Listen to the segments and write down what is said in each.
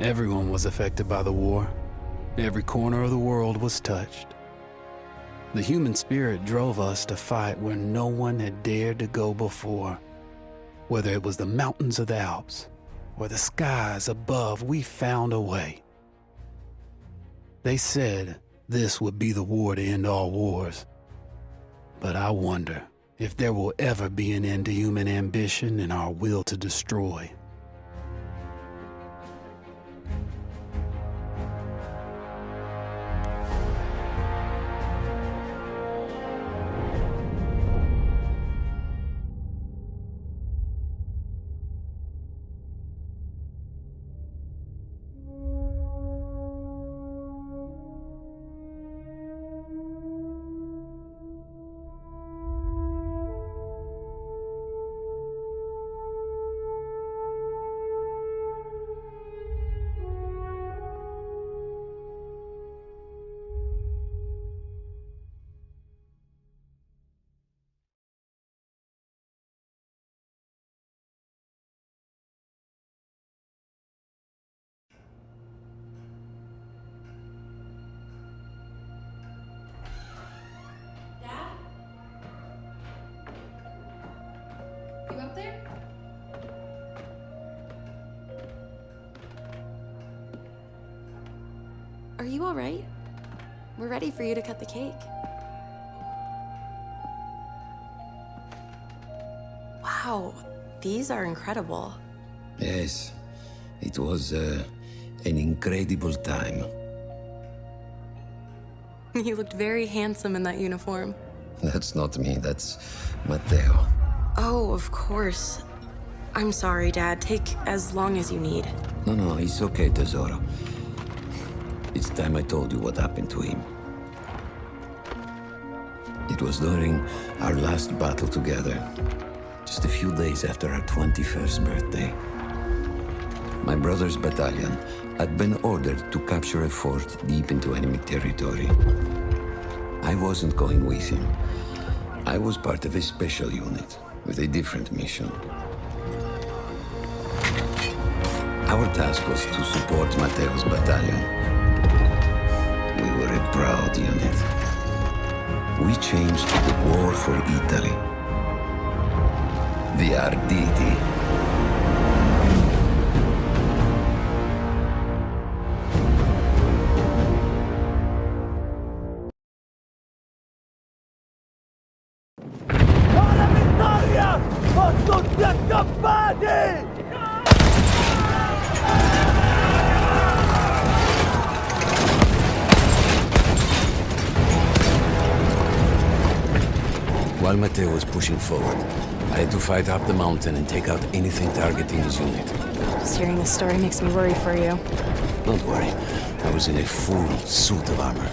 Everyone was affected by the war. Every corner of the world was touched. The human spirit drove us to fight where no one had dared to go before. Whether it was the mountains of the Alps or the skies above, we found a way. They said this would be the war to end all wars. But I wonder if there will ever be an end to human ambition and our will to destroy. You up there? Are you all right? We're ready for you to cut the cake. Wow, these are incredible. Yes, it was an incredible time. You looked very handsome in that uniform. That's not me, that's Matteo. Oh, of course. I'm sorry, Dad. Take as long as you need. No, it's okay, Tesoro. It's time I told you what happened to him. It was during our last battle together, just a few days after our 21st birthday. My brother's battalion had been ordered to capture a fort deep into enemy territory. I wasn't going with him. I was part of a special unit with a different mission. Our task was to support Matteo's battalion. We were a proud unit. We changed the war for Italy. The Arditi. While Matteo was pushing forward, I had to fight up the mountain and take out anything targeting his unit. Just hearing this story makes me worry for you. Don't worry, I was in a full suit of armor.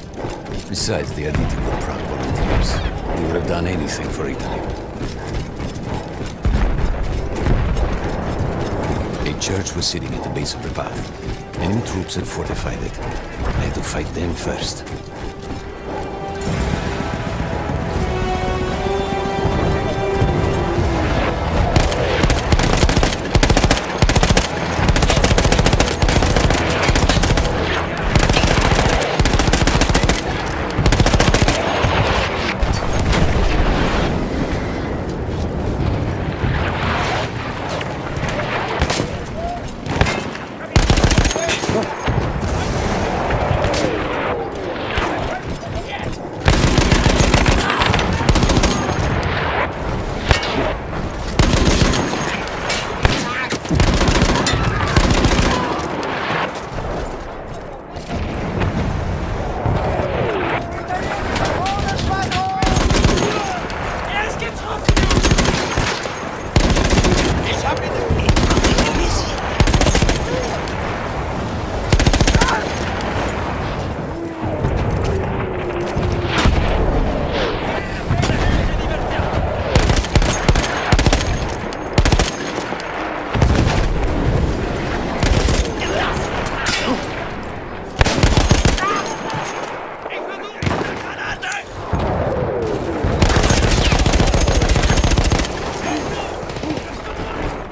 Besides, the Arditi were proud volunteers. They would have done anything for Italy. A church was sitting at the base of the path. Enemy troops had fortified it. I had to fight them first.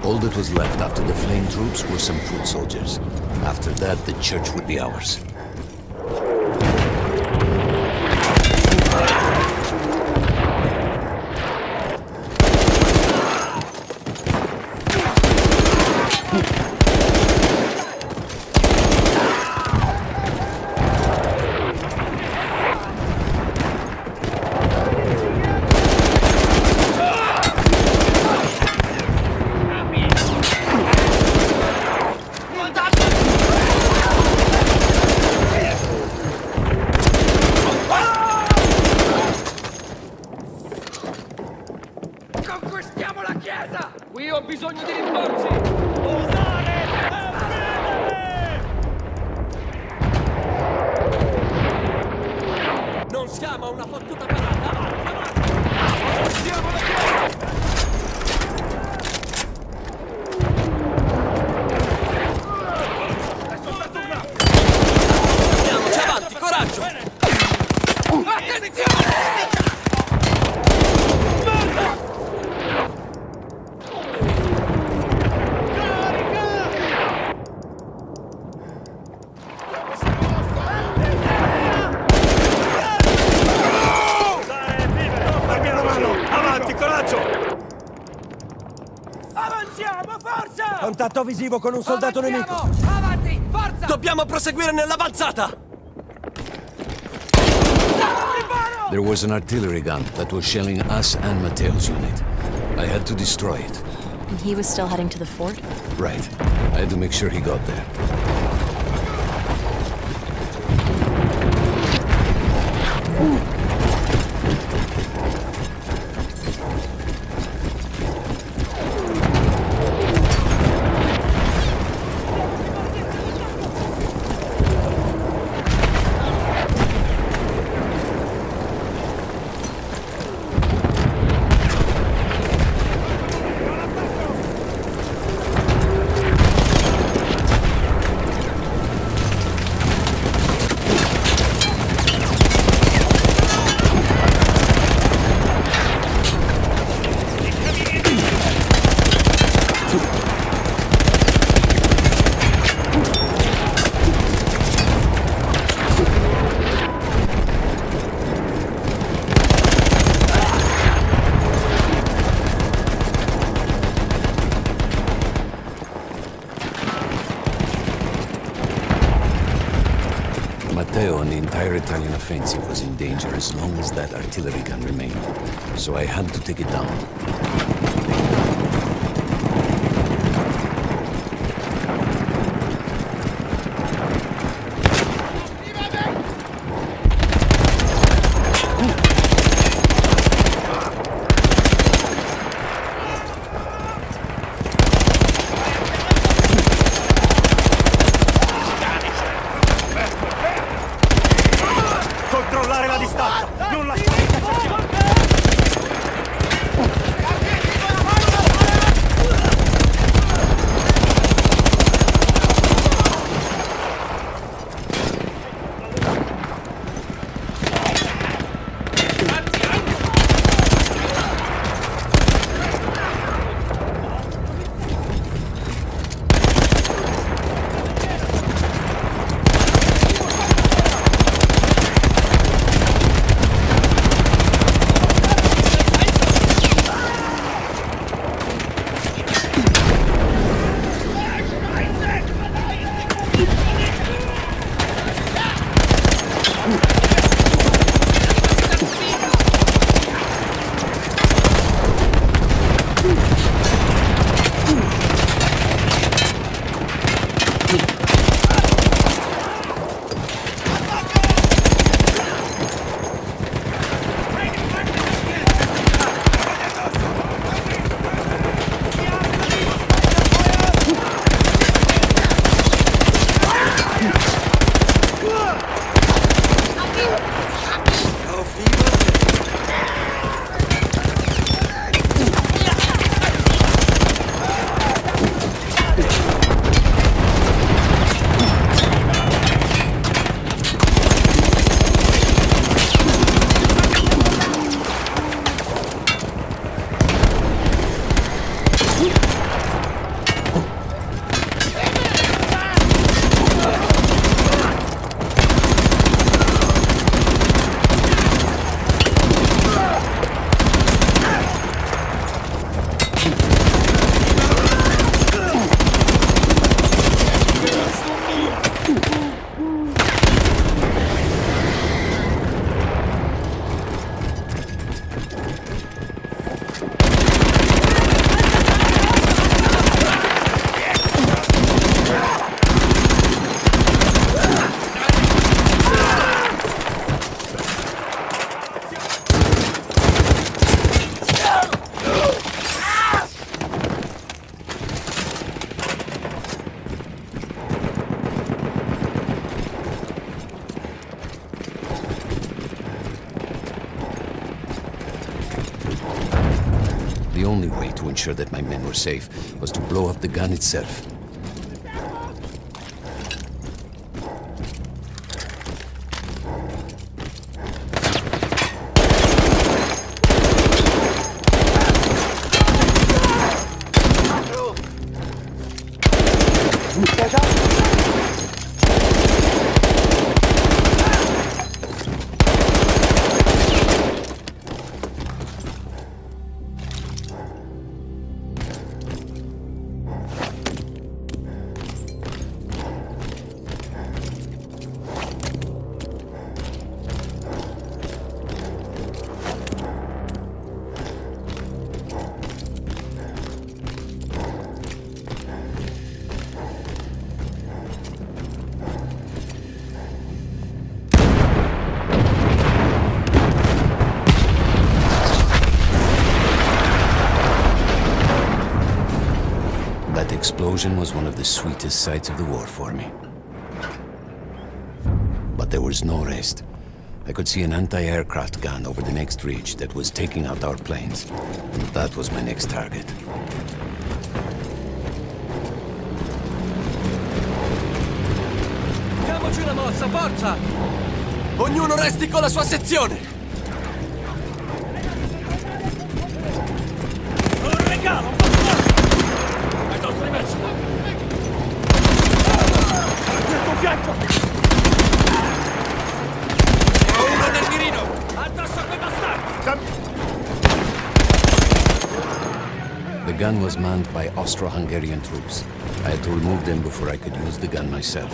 All that was left after the flame troops were some foot soldiers. After that, the church would be ours. Conquistiamo la chiesa! Qui ho bisogno di rinforzi! Usare! Non siamo a una fottuta parata! Avanti, avanti! Conquistiamo la chiesa! È soltanto un attimo! Andiamoci avanti, coraggio! Attenzione! Avanziamo, forza! Contatto visivo con un soldato nemico. Avanti, forza! Dobbiamo proseguire nell'avanzata! There was an artillery gun that was shelling us and Matteo's unit. I had to destroy it. And he was still heading to the fort? Right. I had to make sure he got there. Matteo and the entire Italian offensive was in danger as long as that artillery gun remained. So I had to take it down. Controllare la distanza! Non lasciare che The only way to ensure that my men were safe was to blow up the gun itself. That explosion was one of the sweetest sights of the war for me. But there was no rest. I could see an anti-aircraft gun over the next ridge that was taking out our planes. And that was my next target. Diamoci una mossa, forza! Ognuno resti con la sua sezione! Un regalo! Ai nostri mezzi! Al tuo fianco! Ho uno nel mirino! Addosso a quei bastardi! The gun was manned by Austro-Hungarian troops. I had to remove them before I could use the gun myself.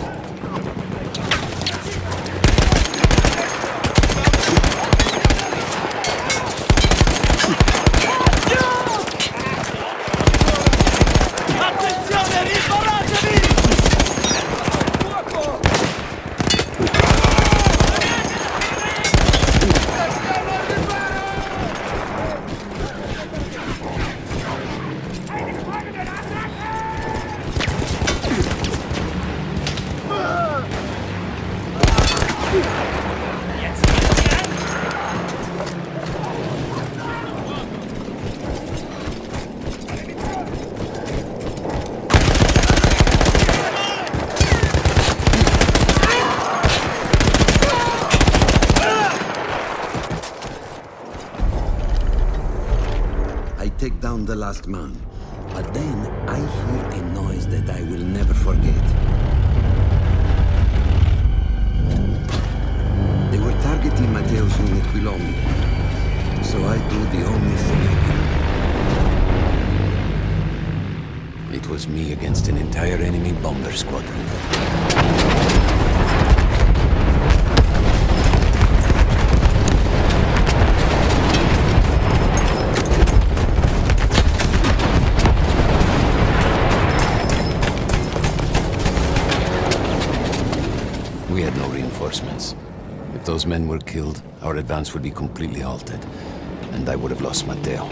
Attenzione, riparatevi! Fuoco! I take down the last man, but then I hear a noise that I will never forget. They were targeting Matteo's unit below me, so I do the only thing I can. It was me against an entire enemy bomber squadron. We had no reinforcements. If those men were killed, our advance would be completely halted, and I would have lost Matteo.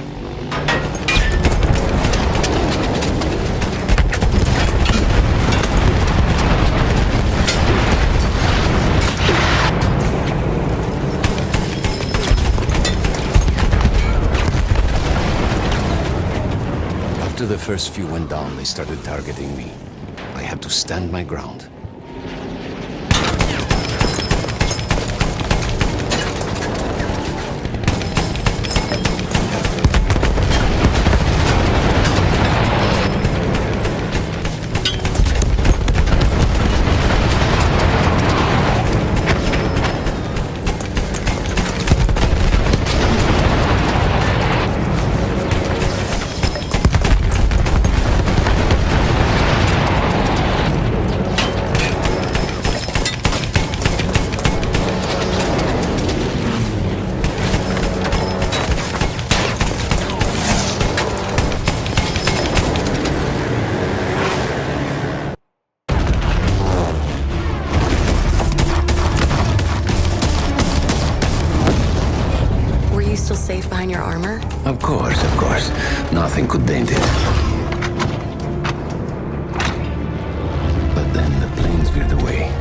After the first few went down, they started targeting me. I had to stand my ground. Safe behind your armor? Of course. Nothing could dent it. But then the planes veered away.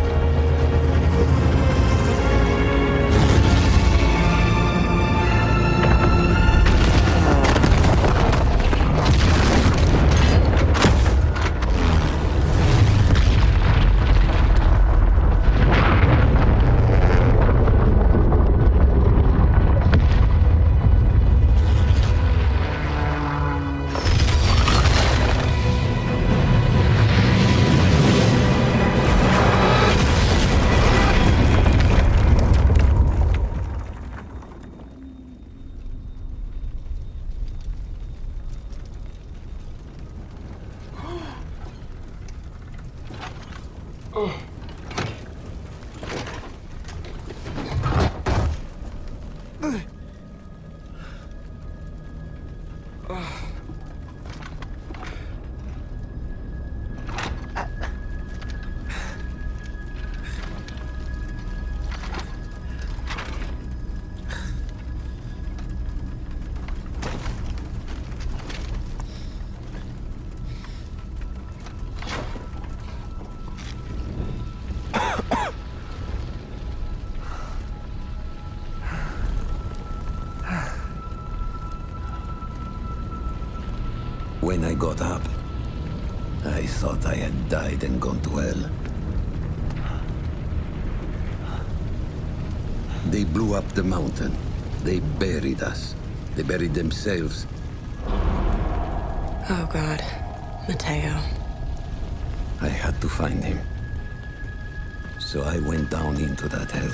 When I got up, I thought I had died and gone to hell. They blew up the mountain. They buried us. They buried themselves. Oh, God. Mateo. I had to find him. So I went down into that hell.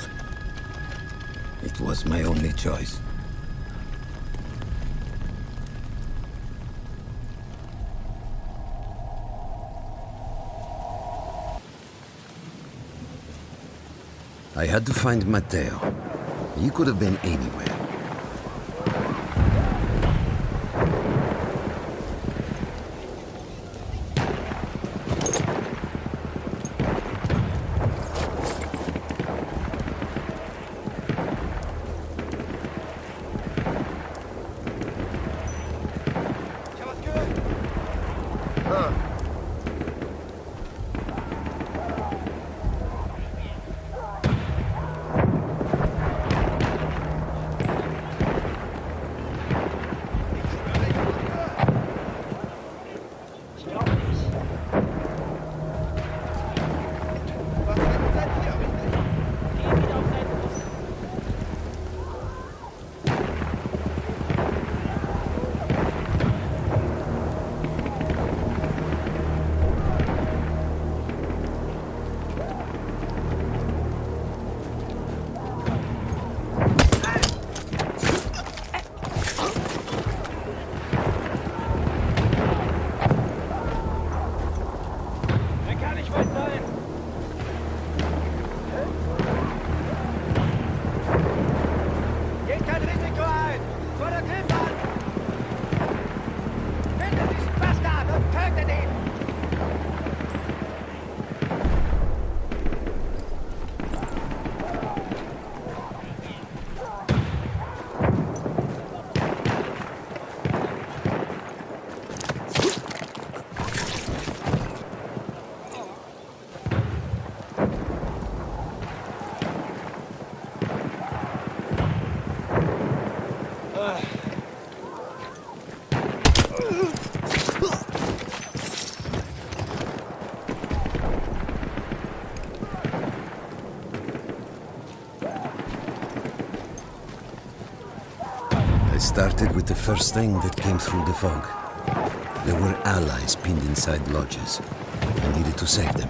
It was my only choice. I had to find Matteo. He could have been anywhere. I started with the first thing that came through the fog. There were allies pinned inside lodges. I needed to save them.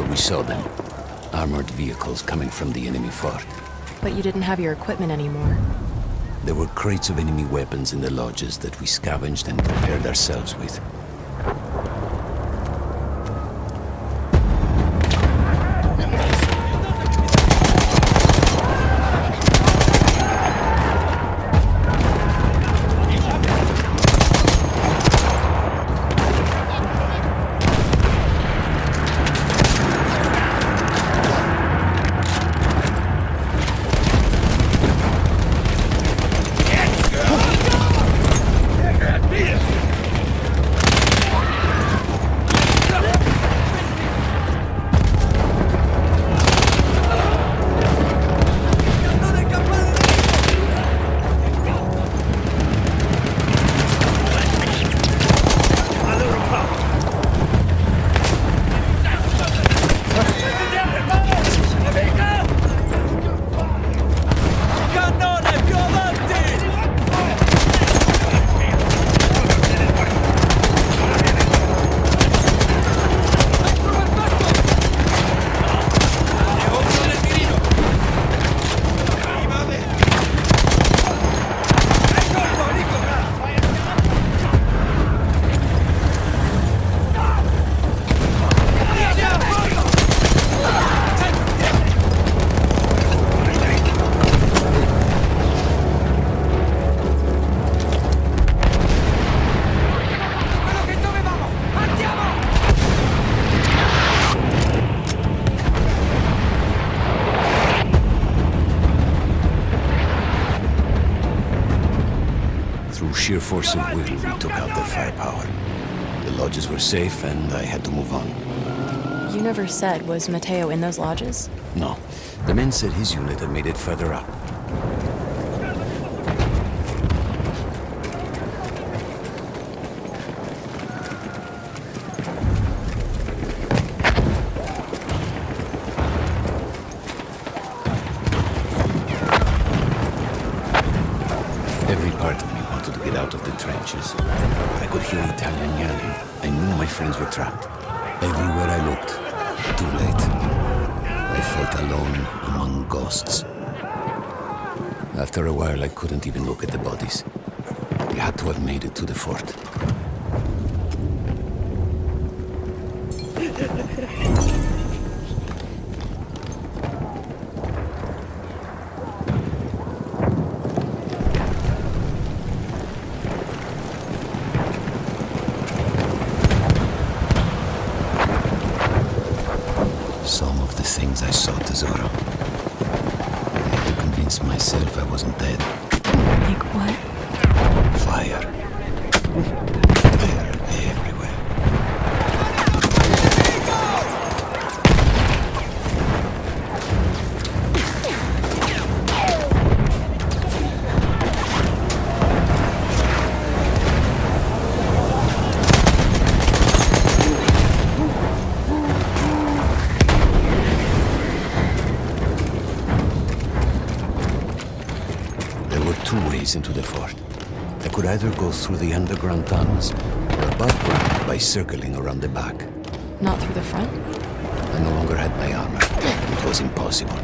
We saw them. Armored vehicles coming from the enemy fort. But you didn't have your equipment anymore. There were crates of enemy weapons in the lodges that we scavenged and prepared ourselves with. sheer force of will, we took out their firepower. The lodges were safe, and I had to move on. You never said, was Mateo in those lodges? No. The men said his unit had made it further up. Every part of me wanted to get out of the trenches. I could hear Italian yelling. I knew my friends were trapped. Everywhere I looked, too late. I felt alone among ghosts. After a while, I couldn't even look at the bodies. We had to have made it to the fort. Some of the things I saw, Tesoro. I had to convince myself I wasn't dead. Like what? Fire. Fire everywhere. There were two ways into the fort. I could either go through the underground tunnels or above ground by circling around the back. Not through the front? I no longer had my armor. It was impossible.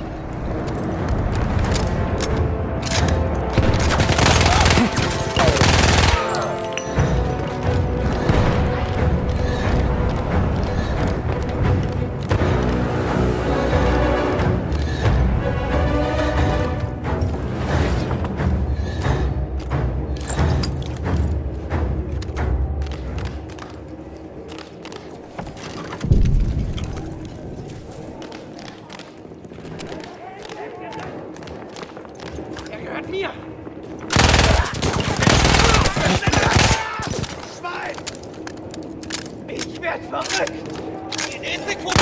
Er gehört mir! Schwein! Ich werd verrückt! Die nächste Kugel!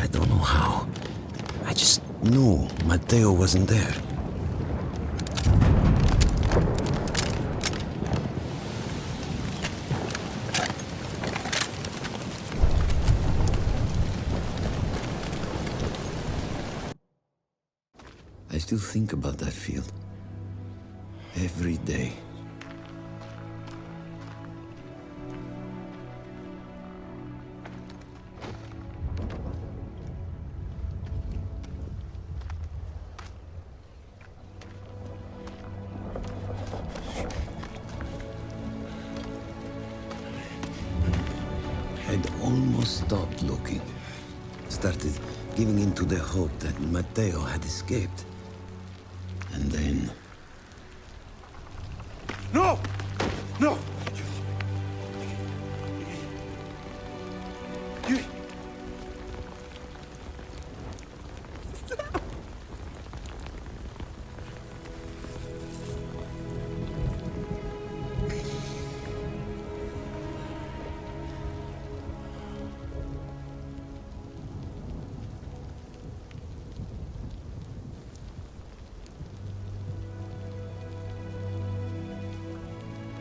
I don't know how. I just knew Matteo wasn't there. I still think about that field. Every day. I'd almost stopped looking. Started giving in to the hope that Matteo had escaped. And then... No! No!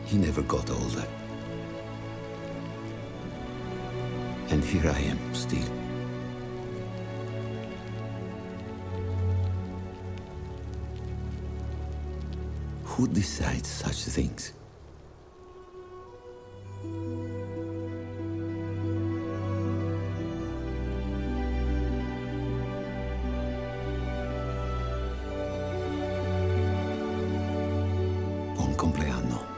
He never got older. And here I am, still. Who decides such things? Buon compleanno.